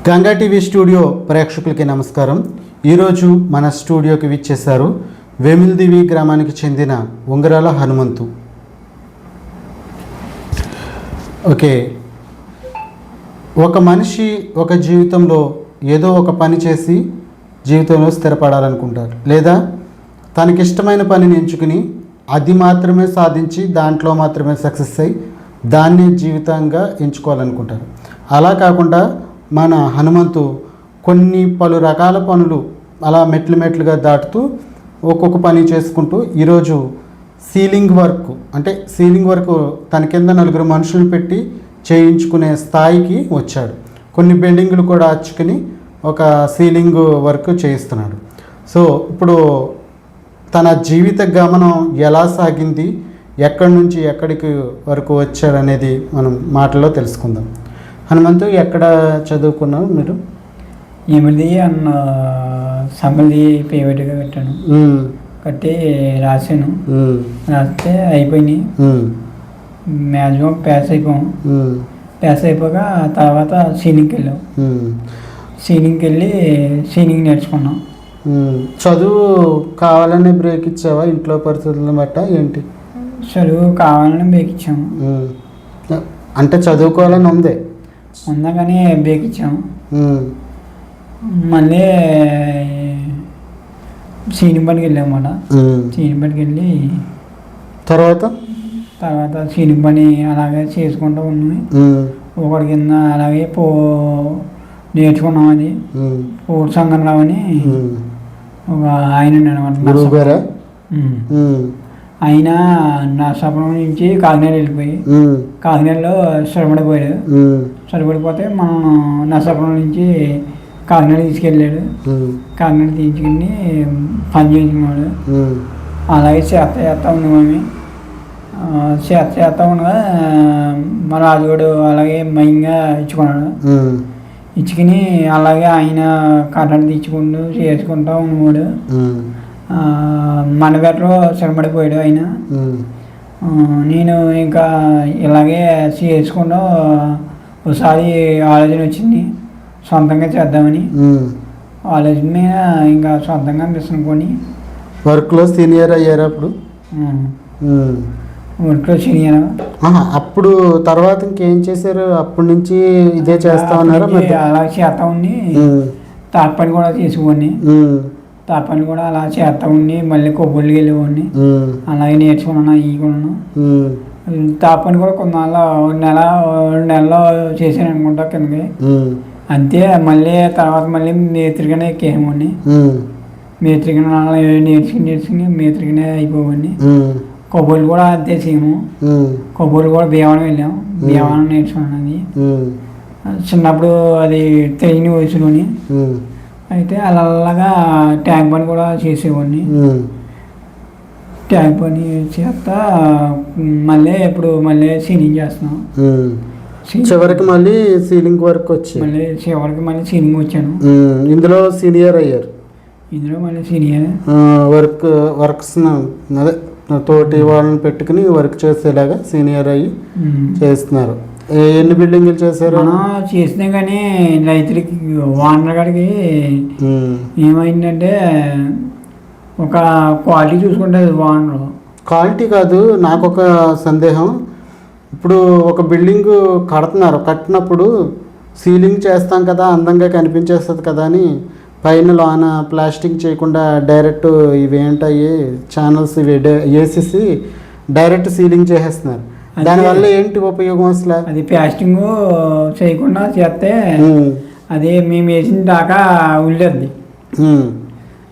Ganga TV studio ప్రేక్షకులకి నమస్కారం. ఈరోజు మన స్టూడియోకి విచ్చేశారు వేమిల్దివి గ్రామానికి చెందిన ఉంగరాల హనుమంతు. ఓకే, ఒక మనిషి ఒక జీవితంలో ఏదో ఒక పని చేసి జీవితంలో స్థిరపడాలనుకుంటారు, లేదా తనకిష్టమైన పనిని ఎంచుకుని అది మాత్రమే సాధించి దాంట్లో మాత్రమే సక్సెస్ అయ్యి దాన్ని జీవితంగా ఎంచుకోవాలనుకుంటారు. అలా కాకుండా మన హనుమంతు పలు రకాల పనులు అలా మెట్లుగా దాటుతూ ఒక్కొక్క పని చేసుకుంటూ ఈరోజు సీలింగ్ వర్క్ తన కింద నలుగురు మనుషులు పెట్టి చేయించుకునే స్థాయికి వచ్చాడు. కొన్ని బిల్డింగులు కూడా అచ్చుకుని ఒక సీలింగ్ వర్క్ చేయిస్తున్నాడు. సో ఇప్పుడు తన జీవిత గమనం ఎలా సాగింది, ఎక్కడి నుంచి ఎక్కడికి వరకు వచ్చాడు అనేది మనం మాటల్లో తెలుసుకుందాం. హనుమంతు, ఎక్కడ చదువుకున్నావు మీరు? ఎనిమిది అన్న సంబలి ప్రైవేట్గా పెట్టాను, కట్టి రాశాను. రాస్తే అయిపోయినాయి. మ్యాక్సిమం పాస్ అయిపోయాం. పాస్ అయిపోయాక తర్వాత సీలింగ్కి వెళ్ళాం. సీలింగ్కి వెళ్ళి సీలింగ్ నేర్చుకున్నాం. చదువు కావాలనే బ్రేక్ ఇచ్చావా ఇంట్లో పరిస్థితులను బట్ట ఏంటి? చదువు కావాలని బ్రేక్ ఇచ్చాము. అంటే చదువుకోవాలని ఉందా కానీ బ్రేక్ ఇచ్చాము. మళ్ళీ సీలింగ్ పనికి వెళ్ళామన్నమాట. సీలింగ్ పనికి వెళ్ళి తర్వాత సీలింగ్ పని అలాగే చేసుకుంటూ ఉన్నాయి. ఒకటి కింద అలాగే నేర్చుకున్నాం. అది పూర్ సంగంరావు అని ఒక ఆయన అనమాట. ఆయన నర్సాపురం నుంచి కాకినాడ వెళ్ళిపోయి కాకినాడలో శ్రమపడిపోయాడు. శ్రమపడిపోతే మనం నర్సాపురం నుంచి కాకినాడ తీసుకెళ్ళాడు. కాకినాడ తీసుకెళ్ళి పని చేయించుకున్నాడు. అలాగే చేస్తా ఉన్నాము. చేస్తా ఉండగా మా రాజుగాడు అలాగే మయంగా ఇచ్చుకున్నాడు. ఇచ్చుకుని అలాగే ఆయన కరెంట్ తీసుకుంటూ చేసుకుంటూ ఉన్నవాడు. మనగట్లో శ్రమపడిపోయాడు ఆయన. నేను ఇంకా ఇలాగే చేసుకుంటూ ఒకసారి ఆలోచన వచ్చింది సొంతంగా చేద్దామని. ఆలోచన మీద ఇంకా సొంతంగా మిషన్ కొని వర్క్లో సీనియర్ అయ్యారు. అప్పుడు వర్క్లో సీనియర్. అప్పుడు తర్వాత ఇంకేం చేశారు? అప్పటి నుంచి ఇదే చేస్తా ఉన్నారా? అలా చేస్తా ఉండి తాపని కూడా చేసుకొని తాపని కూడా అలా చేస్తా ఉండి మళ్ళీ కొబ్బరికి వెళ్ళేవాడిని. అలాగే నేర్చుకున్నాను. అవి కూడా తాపని కూడా రెండు నెలలో చేశాను అనుకుంటా కిందకి. అంతే. మళ్ళీ తర్వాత మళ్ళీ మేత్రిగానే ఎక్కేవాడిని. మేత్రిగా నేర్చుకుని మేత్రిగానే అయిపోవాడిని. కొబ్బరి కూడా అంతే సేము. కొబ్బరి కూడా భీమవరం వెళ్ళాము. భీమవరం నేర్చుకున్నాను. అది చిన్నప్పుడు అది తెలియని వయసులోని. అయితే అలాగా ట్యాంక్ పని కూడా చేసేవాడిని. ట్యాంక్ పని చేస్తా మళ్ళీ మళ్ళీ సీలింగ్ చేస్తున్నాం. చివరికి మళ్ళీ సీలింగ్ వర్క్ వచ్చి మళ్ళీ సీలింగ్ వచ్చాను. ఇందులో సీనియర్ అయ్యారు. ఇందులో మళ్ళీ సీనియర్ వర్క్స్ అదే తోటి వాళ్ళని పెట్టుకుని వర్క్ చేసేలాగా సీనియర్ అయ్యి చేస్తున్నారు. ఎన్ని బిల్డింగ్లు చేశారు? చేసినా కానీ రైతులకి ఓనర్ గారికి ఏమైందంటే ఒక క్వాలిటీ చూసుకుంటుంది ఓనర్. క్వాలిటీ కాదు, నాకు ఒక సందేహం. ఇప్పుడు ఒక బిల్డింగ్ కట్టినప్పుడు సీలింగ్ చేస్తాం కదా, అందంగా కనిపించేస్తుంది కదా అని పైన లోన ప్లాస్టింగ్ చేయకుండా డైరెక్ట్ ఇవేంటాయి ఛానల్స్ ఇవి వేసేసి డైరెక్ట్ సీలింగ్ చేసేస్తున్నారు. దానివల్ల ఏంటి ఉపయోగం అసలు? అది ప్లాస్టింగ్ చేయకుండా చేస్తే అది మేము వేసిన దాకా ఉల్లేద్ది.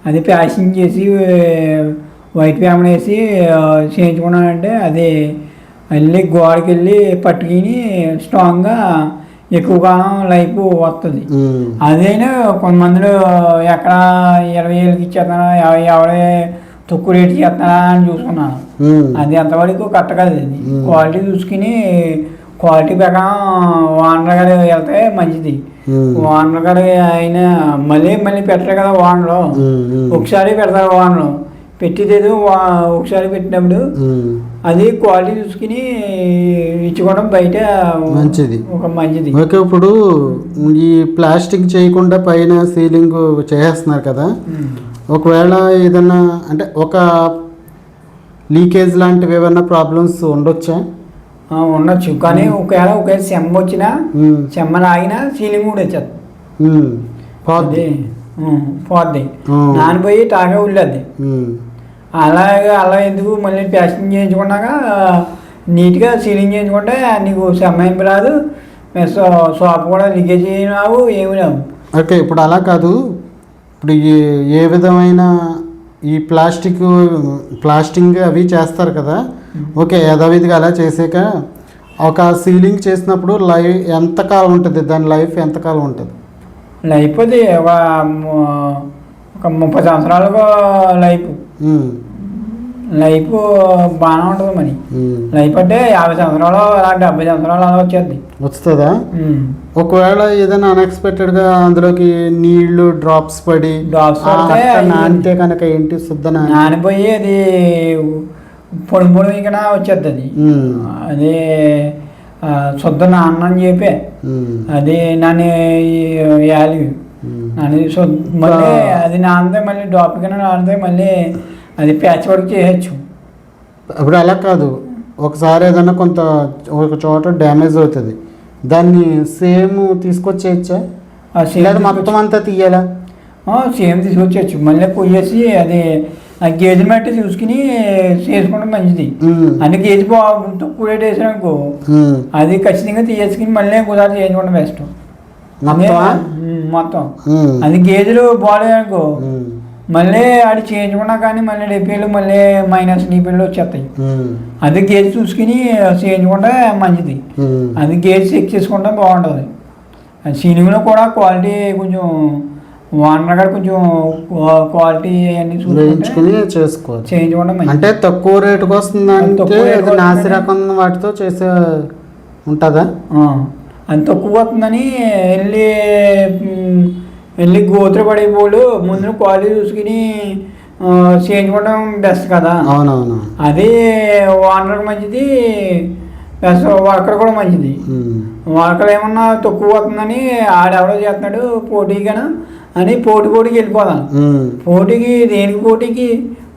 అది ప్లాస్టింగ్ చేసి వైట్ పేపర్ వేసి చేయించుకున్నానంటే అది వెళ్ళి గోడకి వెళ్ళి పట్టుకుని స్ట్రాంగ్గా ఎక్కువ కాలం లైఫ్ వస్తుంది. అదైనా కొంతమందిలో ఎక్కడ 20,000కి ఇచ్చేస్తానా, ఎవడే తక్కువ రేటు చేస్తానా అని చూసుకున్నాను. అది ఎంతవరకు కరెక్ట్ కాదు. అది క్వాలిటీ చూసుకుని క్వాలిటీ ప్రకారం ఓనర్ గారు వెళ్తే మంచిది. ఓనర్ గారు ఆయన మళ్ళీ పెట్టరు కదా ఓనరు. ఒకసారి పెడతారు ఓనరు. పెట్టేదేదో ఒకసారి పెట్టినప్పుడు అది క్వాలిటీ చూసుకుని ఇచ్చుకోవడం బయట మంచిది. ఒక మంచిది. ఓకే, ఇప్పుడు ఈ ప్లాస్టిక్ చేయకుండా పైన సీలింగ్ చేస్తున్నారు కదా, ఒకవేళ ఏదన్నా అంటే ఒక లీకేజ్ లాంటివి ఏమైనా ప్రాబ్లమ్స్ ఉండొచ్చా? ఉండొచ్చు, కానీ ఒకవేళ చెమ్మ వచ్చినా చెమ్మ రాగినా సీలింగ్ కూడా వచ్చేది, పోద్ది, నానిపోయి టాగా ఉళ్ళద్ది. అలా ఎందుకు మళ్ళీ ప్యాకింగ్ చేయించుకున్నాక నీట్గా సీలింగ్ చేయించుకుంటే నీకు సమయం రాదు, షాప్ కూడా లీకేజ్ రావు, ఏమి రావు. ఓకే, ఇప్పుడు అలా కాదు, ఇప్పుడు ఏ విధమైన ఈ ప్లాస్టింగ్ అవి చేస్తారు కదా, ఓకే, యథావిధిగా అలా చేసాక ఒక సీలింగ్ చేసినప్పుడు ఎంతకాలం ఉంటుంది, దాని లైఫ్ ఎంతకాలం ఉంటుంది? లైఫ్ అది ఒక 30 సంవత్సరాలకు లైఫ్ బాగానే ఉంటుంది. మరి లైఫ్ అంటే 50 సంవత్సరాలు 70 సంవత్సరాలు అలా వస్తుందా? ఒకవేళ ఏదైనా అన్ఎక్స్పెక్టెడ్గా అందులోకి నీళ్లు డ్రాప్స్ పడి నానితే కనుక ఏంటి, శుద్ధ నానిపోయి అది పొడి ఇంకా వచ్చేస్తుంది. అదే శుద్ధ నాన్న అని చెప్పి అది నన్ను యాలి మళ్ళీ అది నానితే మళ్ళీ డ్రాప్ కింద నానితే మళ్ళీ అది ప్యాచ్ వర్క్ చేయొచ్చు. అప్పుడు అలా కాదు, ఒకసారి ఏదైనా ఒక చోట డ్యామేజ్ అవుతుంది, దాన్ని సేమ్ తీసుకొచ్చేయచ్చా, మొత్తం అంతా తీయాలా? సేమ్ తీసుకొచ్చేయచ్చు, మళ్ళీ పోయేసి అది ఆ గేజ్ మట్టి చూసుకుని చేసుకోవడం మంచిది. అన్ని గేజ్ తక్కువ రేట్ వేసానుకో అది ఖచ్చితంగా తీసేసుకుని మళ్ళీ ఇంకోసారి చేయించుకోవడం బెస్ట్. మొత్తం అది గేజెలు బాగాలేదనుకో మళ్ళీ అది చేయించుకున్నా కానీ మళ్ళీ డెప్పీలు మళ్ళీ మైనస్ డీపీలు వచ్చేస్తాయి. అది గేజ్ చూసుకుని చేయించుకుంటే మంచిది, అది గేజ్ చెక్ చేసుకుంటే బాగుంటుంది. సీలింగ్లో కూడా క్వాలిటీ కొంచెం ఓనర్ గారు కొంచెం క్వాలిటీ అన్ని చూసుకుని చేసుకోవాలి, చేయించుకోవడం అంటే తక్కువ రేటుకి వస్తుంది. నాసి రకం వాటితో చేసే ఉంటుందా? అది తక్కువ వస్తుందని వెళ్ళి గోతులు పడిపోడు ముందు క్వాలిటీ చూసుకుని చేయించుకోవడం బెస్ట్ కదా. అవునవును, అది ఓనర్కి మంచిది, ప్లస్ వర్కర్ కూడా మంచిది. వర్కర్ ఏమన్నా తక్కువ వస్తుందని ఆడెవడో చేస్తున్నాడు పోటీగా అని పోటీకి వెళ్ళిపోదాం. పోటీకి దేనికి పోటీకి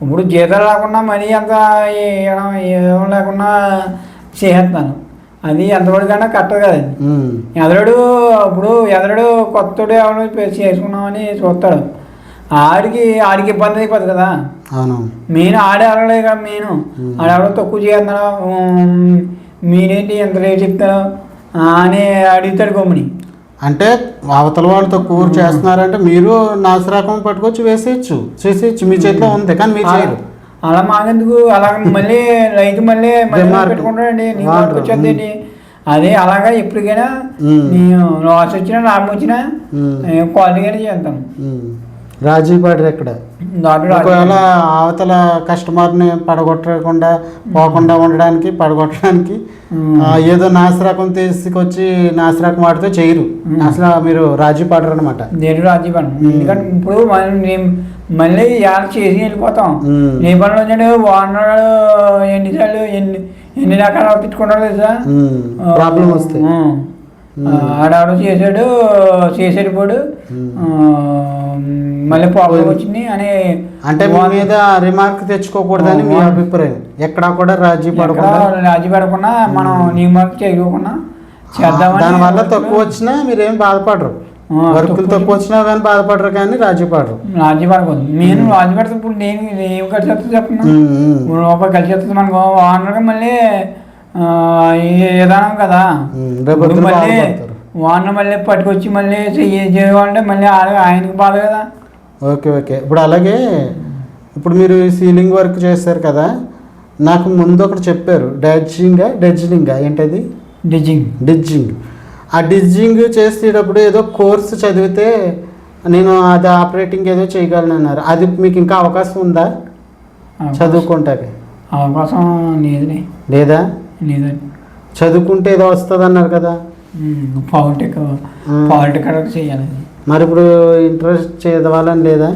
ఇప్పుడు జీతాలు రాకుండా మనీ అంత ఏం లేకుండా చేస్తాను, అది ఎంతవరకైనా కరెక్ట్ కదా. ఎదరడు కొత్తడు ఎవరు చేసుకున్నామని చూస్తాడు, ఆడికి ఇబ్బంది అయిపోతుంది కదా. మెయిన్ ఆడే అడగలే కదా, మెయిన్ ఆడెవడో తక్కువ చేస్తున్నాడు, మీరేంటి ఎంత రేట్ చెప్తారో అని అడుగుతాడు గమ్ముని. అంటే అవతల వాళ్ళు తక్కువ చేస్తున్నారంటే మీరు నాసిరకం పట్టుకొచ్చి చేసేయచ్చు, మీ చేతిలో ఉంది, కానీ మీరు చేయరు. అలా మాకెందుకు, అలా మళ్ళీ రైతు మళ్ళీ పెట్టుకుంటాడండి, నీ వర్క్ వచ్చేది. అదే అలాగా ఎప్పటికైనా నేను లాస్ వచ్చినా లాభం వచ్చినా క్వాలిటీగానే చేస్తాను. రాజీ పడరు ఎక్కడ, ఒకవేళ అవతల కస్టమర్ని పోకుండా పడగొట్టడానికి ఏదో నాసిరకం తీసుకొచ్చి నాసిరకం వాడితే చేయరు, అసలు మీరు రాజీ పడరు అనమాట. నేను రాజీ పడను, ఎందుకంటే ఇప్పుడు మళ్ళీ యాడ్ చేసి వెళ్ళిపోతాం. నీ పనులు వచ్చాడు ఓనర్ ఎన్ని రకాలు తిట్టుకుంటాడు తెలుసా, ప్రాబ్లం వస్తాయి. ఆడవాడు చేసాడు పోడు మళ్ళీ ప్రాబ్లం వచ్చింది అని అంటే మీ మీద రిమార్క్ తెచ్చుకోకూడదని మీ అభిప్రాయం. ఎక్కడా కూడా రాజీ పడకుండా మనం రిమార్క్ చేయకుండా చేద్దాం. దానివల్ల తక్కువ వచ్చినా మీరేం బాధపడరు, వర్కులు తక్కువ వచ్చినా కానీ బాధపడరు, కానీ రాజీ పడకూడదు. నేను రాజీ పడితే ఇప్పుడు నేను ఏం ఖర్చు వస్తుంది చెప్పిన రూపాయి ఖర్చు వస్తుంది మనకు ఓనర్గా మళ్ళీ విధానం కదా. మళ్ళీ ఓనర్ మళ్ళీ పట్టుకొచ్చి మళ్ళీ చేయాలంటే మళ్ళీ ఆయనకి బాధ కదా. ఓకే, ఇప్పుడు అలాగే ఇప్పుడు మీరు సీలింగ్ వర్క్ చేస్తారు కదా, నాకు ముందు ఒకటి చెప్పారు, డెడ్జింగా ఏంటది, డిజ్జింగ్. ఆ డిజ్జింగ్ చేసేటప్పుడు ఏదో కోర్సు చదివితే నేను అది ఆపరేటింగ్ ఏదో చేయగలను అన్నారు. అది మీకు ఇంకా అవకాశం ఉందా చదువుకుంటాకి? అవకాశం లేదా? చదువుకుంటే ఏదో వస్తుంది అన్నారు కదా, పాలిటికల్ చేయాలి. మరి ఇప్పుడు ఇంట్రెస్ట్ చదవాలని లేదా?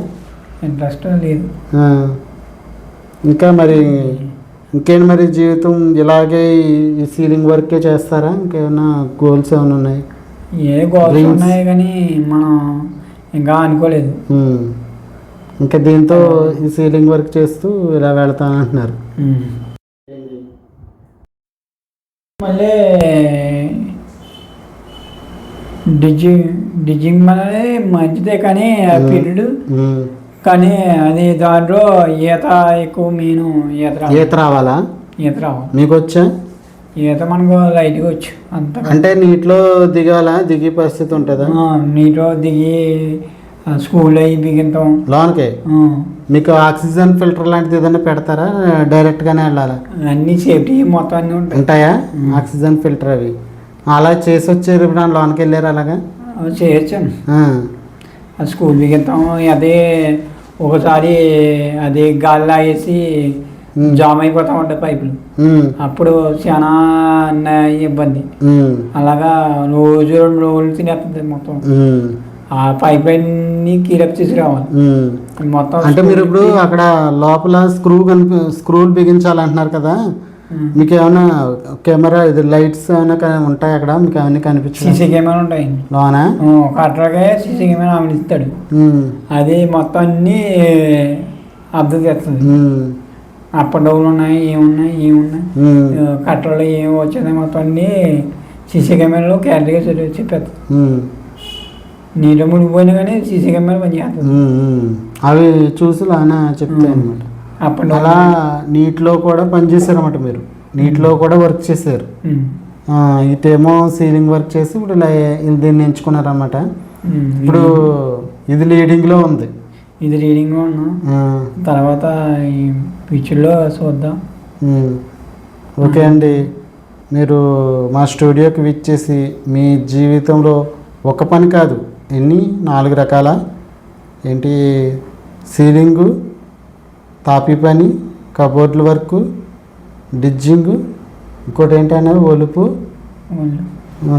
ఇంట్రెస్ట్ లేదు. ఇంకా మరి ఇంకేంటి మరి జీవితం ఇలాగే ఈ సీలింగ్ వర్కే చేస్తారా? ఇంకేమైనా గోల్స్ ఏమైనా ఉన్నాయి? ఏ గోల్స్ ఉన్నాయి కానీ మనం ఇంకా అనుకోలేదు. ఇంకా దీంతో ఈ సీలింగ్ వర్క్ చేస్తూ ఇలా వెళ్తానంటున్నారు. మళ్ళీ డిజింగ్ అనేది మంచిదే కానీ ఆ పీరియడ్ కానీ అది దాంట్లో ఈత ఎక్కువ మీను ఈత రావాలా? ఈత రావాలి. మీకు వచ్చా? ఈత మనకు లైట్గా వచ్చు అంత. అంటే నీటిలో దిగే పరిస్థితి ఉంటుందా? నీటిలో దిగి స్కూల్ అయ్యి బిగింతాం లోన్కే. మీకు ఆక్సిజన్ ఫిల్టర్ లాంటిది ఏదైనా పెడతారా? డైరెక్ట్గానే వెళ్ళాలా? అన్ని సేఫ్టీ మొత్తం అన్నీ ఉంటాయా? ఆక్సిజన్ ఫిల్టర్ అవి అలా చేసి వచ్చారు. ఇప్పుడు లోన్కి వెళ్ళారు అలాగా? చేయొచ్చాను. స్కూల్ బిగింతాం. అదే ఒకసారి అది గాలి లాగేసి జామ్ అయిపోతా ఉంటాయి పైపులు. అప్పుడు చాలా ఇబ్బంది. అలాగా రోజు 2 రోజులు తినేస్తుంది మొత్తం. ఆ పైప్ అన్ని కీరప్ తీసుకురావాలి మొత్తం. అంటే మీరు ఇప్పుడు అక్కడ లోపల స్క్రూలు బిగించాలంటున్నారు కదా, మీకు ఏమైనా కెమెరా ఇది లైట్స్ ఏమైనా ఉంటాయి అక్కడ? మీకు అవన్నీ కనిపించాయి? సీసీ కెమెరా ఉంటాయి లోనా? కట్టరగా సీసీ కెమెరా అమలిస్తాడు. అది మొత్తం అన్ని అర్థం చేస్తుంది. అప్ అండ్ డౌన్ ఉన్నాయి, ఏమున్నాయి కట్టలో ఏమి వచ్చేది మొత్తం అన్ని సీసీ కెమెరాలో క్యారీగా చెప్పేస్తుంది. నీళ్ళు మునిగిపోయినా కానీ సీసీ కెమెరా పనిచేస్తుంది. అవి చూసి లానా చెప్తాయి అనమాట. అలా నీటిలో కూడా పనిచేశారు అన్నమాట. మీరు నీటిలో కూడా వర్క్ చేశారు. ఇటేమో సీలింగ్ వర్క్ చేసి ఇప్పుడు దీన్ని ఎంచుకున్నారు అన్నమాట. ఇప్పుడు ఇది లీడింగ్లో ఉంది. ఇది రీడింగ్లో ఉన్నా తర్వాత ఈ పిక్చర్లో చూద్దాం. ఓకే అండి, మీరు మా స్టూడియోకి విచ్చేసి మీ జీవితంలో ఒక పని కాదు, 4 రకాల ఏంటి సీలింగు, తాపీ పని, కబోర్డ్ల వర్క్, డిజ్జింగ్, ఇంకోటి ఏంటనే ఒలుపు,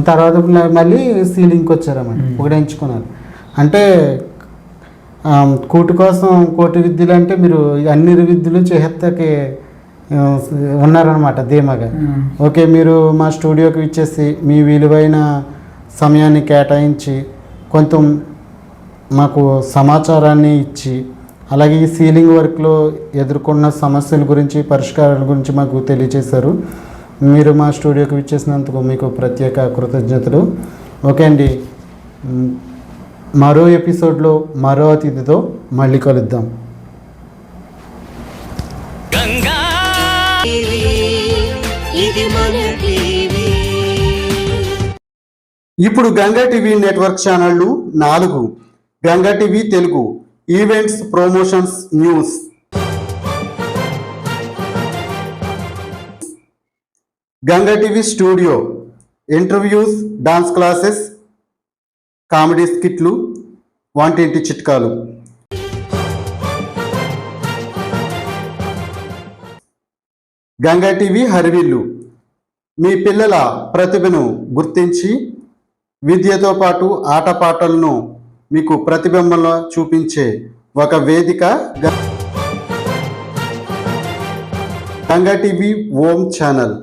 తర్వాత మళ్ళీ సీలింగ్కి వచ్చారన్నమాట. ఒకటి ఎంచుకున్నారు. అంటే కూటి కోసం కోటి విద్యలు అంటే మీరు అన్ని విద్యలు చేహత్తకి ఉన్నారనమాట ధీమాగా. ఓకే, మీరు మా స్టూడియోకి ఇచ్చేసి మీ విలువైన సమయాన్ని కేటాయించి కొంత మాకు సమాచారాన్ని ఇచ్చి, అలాగే ఈ సీలింగ్ వర్క్లో ఎదుర్కొన్న సమస్యల గురించి, పరిష్కారాల గురించి మాకు తెలియజేశారు. మీరు మా స్టూడియోకి ఇచ్చేసినందుకు మీకు ప్రత్యేక కృతజ్ఞతలు. ఓకే అండి, మరో ఎపిసోడ్లో మరో అతిథితో మళ్ళీ కలుద్దాం. ఇప్పుడు గంగా టీవీ నెట్వర్క్ ఛానళ్లు 4: Ganga TV Telugu, events, promotions, news; Ganga TV studio, interviews, dance classes, comedy స్కిట్లు, వంటింటి చిట్కాలు; గంగా టీవీ హరివిల్లు, మీ పిల్లల ప్రతిభను గుర్తించి విద్యతో పాటు ఆటపాటలను మీకు ప్రతిబింబంలో చూపించే ఒక వేదిక గంగా టీవీ ఓం ఛానల్.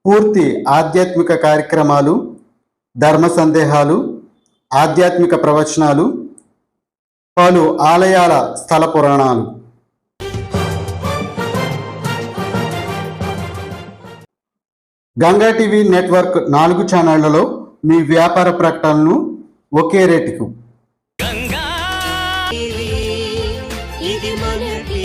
పూర్తి ఆధ్యాత్మిక కార్యక్రమాలు, ధర్మ సందేహాలు, ఆధ్యాత్మిక ప్రవచనాలు, పలు ఆలయాల స్థల పురాణాలు. గంగా టీవీ నెట్వర్క్ 4 ఛానళ్లలో మీ వ్యాపార ప్రకటనలను ఒకే రేటుకు. గంగా టీవీ, ఇది మన టీవీ.